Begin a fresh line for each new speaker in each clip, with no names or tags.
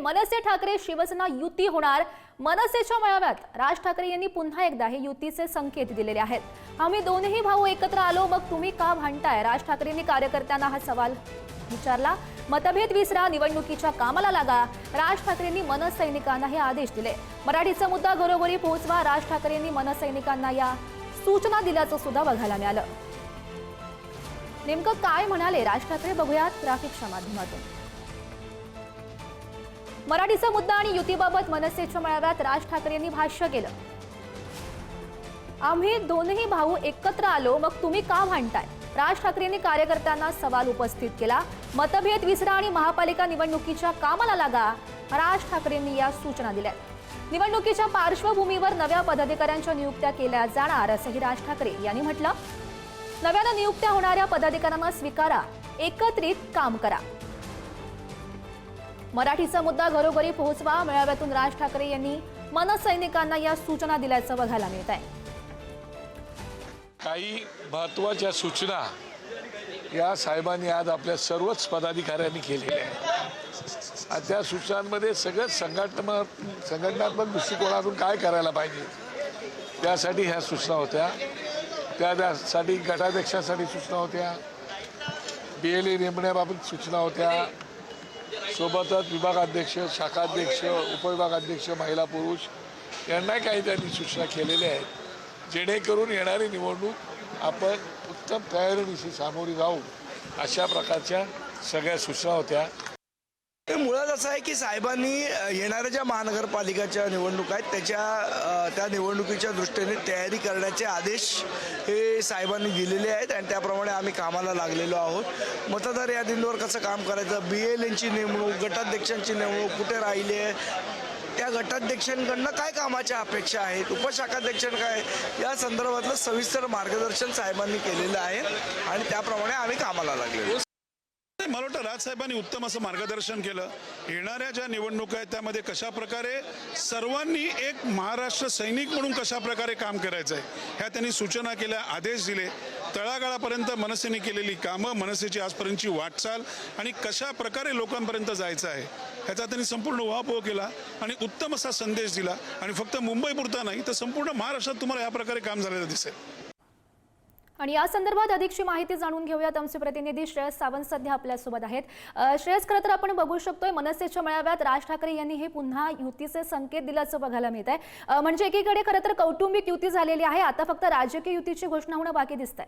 मनसे ठाकरे शिवसेना युती होणार। मनसेच्या मेळाव्यात राज ठाकरे यांनी पुन्हा एकदा हे युतीचे संकेत दिलेले आहेत। आम्ही दोन्ही भाऊ एकत्र आलो, मग तुम्ही का भांडताय? राज ठाकरेंनी कार्यकर्त्यांना हा सवाल विचारला। मतभेद विसरा, निवडणुकीच्या कामाला लागा। राज ठाकरेंनी मनसैनिकांना हे आदेश दिले। मराठीचा मुद्दा घरोघरी पोहोचवा, राज ठाकरेंनी मनसैनिकांना या सूचना दिल्याचं सुद्धा बघायला मिळालं। नेमकं काय म्हणाले राज ठाकरे बघूयात ग्राफिक्सच्या माध्यमातून। मराठीचा मुद्दा आणि युतीबाबत मनसेच्या मेळाव्यात राज ठाकरे यांनी भाष्य केलं। आम्ही दोन्ही भाऊ एकत्र आलो, मग तुम्ही का भांडताय? राज ठाकरेंनी कार्यकर्त्यांना सवाल उपस्थित केला। मतभेद विसरा आणि महापालिका निवडणुकीच्या कामाला लागा, राज ठाकरेंनी या सूचना दिल्या। निवडणुकीच्या पार्श्वभूमीवर नव्या पदाधिकाऱ्यांच्या नियुक्त्या केल्या जाणार असंही राज ठाकरे यांनी म्हटलं। नव्यानं नियुक्त्या होणाऱ्या पदाधिकाऱ्यांना स्वीकारा, एकत्रित काम करा। मराठीचा मुद्दा घरोघरी पोहोचवा, मेळाव्यातून राज ठाकरे यांनी मनसैनिकांना या सूचना दिल्याचं बघायला मिळत आहे।
काही महत्त्वाच्या सूचना या साहेबांनी आज आपल्या सर्वच पदाधिकाऱ्यांनी केलेल्या आहेत। आणि त्या सूचनांमध्ये सगळं संघटनात्मक दृष्टिकोनातून काय करायला पाहिजे त्यासाठी ह्या सूचना होत्या। त्यासाठी गटाध्यक्षांसाठी सूचना होत्या, BLA नेमण्याबाबत सूचना होत्या, सोबतच विभागाध्यक्ष, शाखाध्यक्ष, उपविभागाध्यक्ष, महिला पुरुष यांना काही त्यांनी सूचना केलेल्या आहेत, जेणेकरून येणारी निवडणूक आपण उत्तम तयारीनिशी सामोरी जाऊ अशा प्रकारच्या सगळ्या सूचना होत्या।
मुळात असं आहे की साहेबांनी येणाऱ्या ज्या महानगरपालिकाच्या निवडणुका आहेत त्या निवडणुकीच्या दृष्टीने तयारी करण्याचे आदेश हे साहेबांनी दिलेले आहेत आणि त्याप्रमाणे आम्ही कामाला लागलेलो आहोत। मतदार यादींवर कसं काम करायचं, BLAंची नेमणूक, गटाध्यक्षांची नेमणूक कुठे राहिली आहे, त्या गटाध्यक्षांकडनं काय कामाच्या अपेक्षा आहेत, उपशाखाध्यक्षांना काय, या संदर्भातलं सविस्तर मार्गदर्शन साहेबांनी केलेलं आहे आणि त्याप्रमाणे आम्ही कामाला लागलेलो।
मला वाटतं राजसाहेबांनी उत्तम असं मार्गदर्शन केलं। येणाऱ्या ज्या निवडणुका आहेत त्यामध्ये कशा प्रकारे सर्वांनी एक महाराष्ट्र सैनिक म्हणून कशा प्रकारे काम करायचं आहे ह्या त्यांनी सूचना केल्या, आदेश दिले। तळागाळापर्यंत मनसेने केलेली कामं, मनसेची आजपर्यंतची वाटचाल आणि कशा प्रकारे लोकांपर्यंत जायचं आहे ह्याचा त्यांनी संपूर्ण उहापोह केला आणि उत्तम असा संदेश दिला। आणि फक्त मुंबईपुरता नाही तर संपूर्ण महाराष्ट्रात तुम्हाला या प्रकारे काम झालेलं दिसेल।
आणि या संदर्भात अधिकची माहिती जाणून घेऊयात। आमचे प्रतिनिधी श्रेयस सावंत सध्या आपल्यासोबत आहेत। श्रेयस, खरं तर आपण बघू शकतोय मनसेच्या मेळाव्यात राज ठाकरे यांनी हे पुन्हा युतीचे संकेत दिल्याचं बघायला मिळत आहे। म्हणजे एकीकडे खरं तर कौटुंबिक युती झालेली आहे, आता फक्त राजकीय युतीची घोषणा होणं बाकी दिसतंय।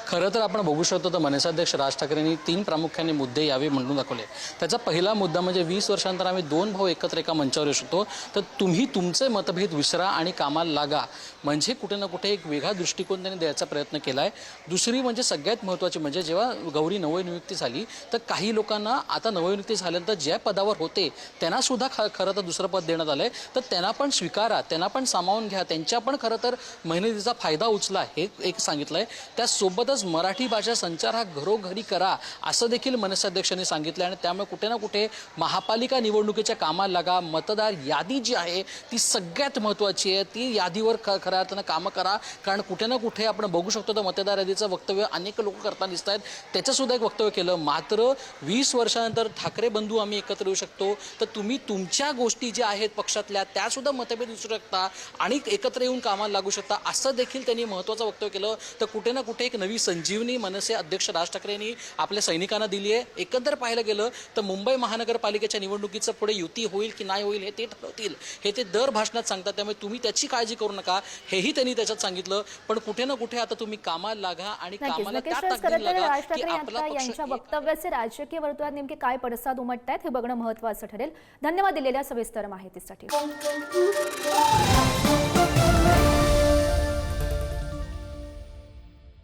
खरं तर आपण बघू शकतो तर मनसाध्यक्ष राज ठाकरेंनी 3 प्रामुख्याने मुद्दे यावे म्हणून दाखवले। त्याचा पहिला मुद्दा म्हणजे 20 वर्षांनंतर आम्ही 2 भाऊ एकत्र एका मंचावर येऊ शकतो, तर तुम्ही तुमचे मतभेद विसरा आणि कामाला लागा, म्हणजे कुठे ना कुठे एक वेगळा दृष्टिकोन त्यांनी द्यायचा प्रयत्न केला आहे। दुसरी म्हणजे सगळ्यात महत्त्वाची म्हणजे जेव्हा गौरी नवनियुक्ती झाली तर काही लोकांना आता नवनियुक्ती झाल्यानंतर ज्या पदावर होते त्यांना सुद्धा खरं तर दुसरं पद देण्यात आलंय, तर त्यांना पण स्वीकारा, त्यांना पण सामावून घ्या, त्यांच्या पण खरं तर मेहनतीचा फायदा उचला, हे एक सांगितलंय। त्यासोबतच मराठी भाषा संचार हा घरोघरी करा असं देखील मनसाध्यक्षांनी सांगितलं आणि त्यामुळे कुठे ना कुठे महापालिका निवडणुकीच्या कामाला लागा। मतदार यादी जी आहे ती सगळ्यात महत्त्वाची आहे, ती यादीवर खऱ्या अर्थानं कामं करा, कारण कुठे ना कुठे आपण बघू शकतो तर मतदार यादीचं वक्तव्य अनेक लोक करताना दिसत आहेत, त्याचं सुद्धा एक वक्तव्य केलं। मात्र 20 वर्षानंतर ठाकरे बंधू आम्ही एकत्र येऊ शकतो, तर तुम्ही तुमच्या गोष्टी ज्या आहेत पक्षातल्या त्या सुद्धा मतभेद विसरू शकता आणि एकत्र येऊन कामाला लागू शकता, असं देखील त्यांनी महत्त्वाचं वक्तव्य केलं। तर कुठे ना कुठे एक नवी संजीवनी मनसे अध्यक्ष राज ठाकरे यांनी आपल्या सैनिकांना दिली आहे। एकंदर पाहायला गेलं तर मुंबई महानगरपालिकेच्या निवडणुकीचं पुढे युती होईल की नाही होईल हे ते ठरवतील, हे ते दर भाषणात सांगतात, त्यामुळे तुम्ही त्याची काळजी करू नका हेही त्यांनी त्याच्यात सांगितलं। पण कुठे ना कुठे आता तुम्ही कामाला लागा आणि कामाला त्या ताकदीने लागा की आपला पक्ष यांच्या
वक्तव्याचे राजकीय वर्तुळात नेमके काय पडसाद उमटतायत हे बघणं महत्त्वाचं ठरेल। धन्यवाद दिलेल्या सविस्तर माहितीसाठी।